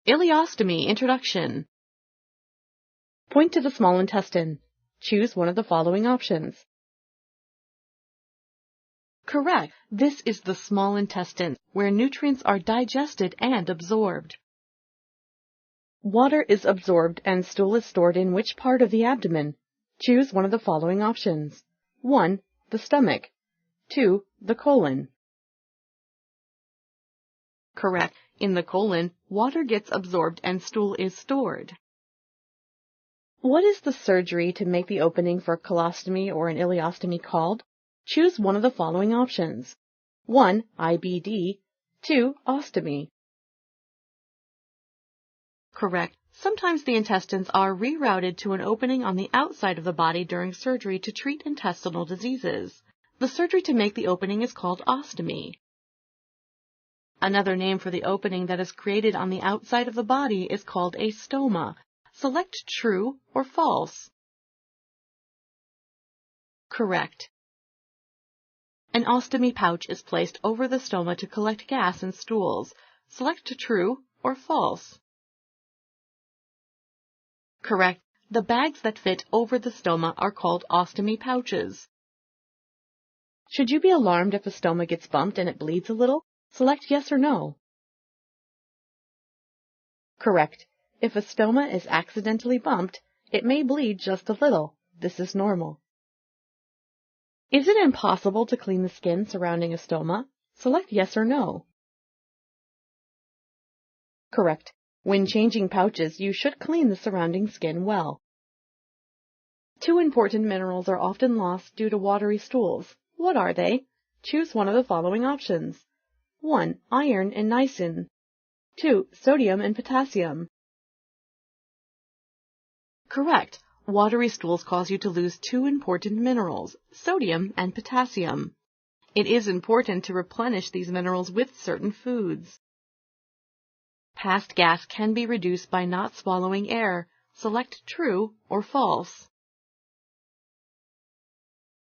Ileostomy Introduction. Point to the small intestine. Choose one of the following options. Correct. This is the small intestine, where nutrients are digested and absorbed. Water is absorbed and stool is stored in which part of the abdomen? Choose one of the following options. 1. The stomach. 2. The colon. Correct. In the colon, water gets absorbed and stool is stored. What is the surgery to make the opening for colostomy or an ileostomy called? Choose one of the following options. 1. IBD. 2. Ostomy. Correct. Sometimes the intestines are rerouted to an opening on the outside of the body during surgery to treat intestinal diseases. The surgery to make the opening is called ostomy. Another name for the opening that is created on the outside of the body is called a stoma. Select true or false. Correct. An ostomy pouch is placed over the stoma to collect gas and stools. Select true or false. Correct. The bags that fit over the stoma are called ostomy pouches. Should you be alarmed if a stoma gets bumped and it bleeds a little? Select yes or no. Correct. If a stoma is accidentally bumped, it may bleed just a little. This is normal. Is it impossible to clean the skin surrounding a stoma? Select yes or no. Correct. When changing pouches, you should clean the surrounding skin well. 2 important minerals are often lost due to watery stools. What are they? Choose one of the following options. 1. Iron and niacin. 2. Sodium and potassium. Correct. Watery stools cause you to lose 2 important minerals, sodium and potassium. It is important to replenish these minerals with certain foods. Passed gas can be reduced by not swallowing air. Select true or false.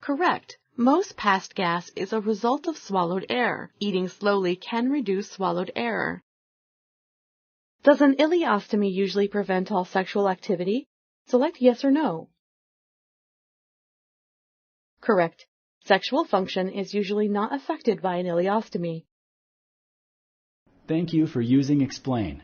Correct. Most passed gas is a result of swallowed air. Eating slowly can reduce swallowed air. Does an ileostomy usually prevent all sexual activity? Select yes or no. Correct. Sexual function is usually not affected by an ileostomy. Thank you for using Explain.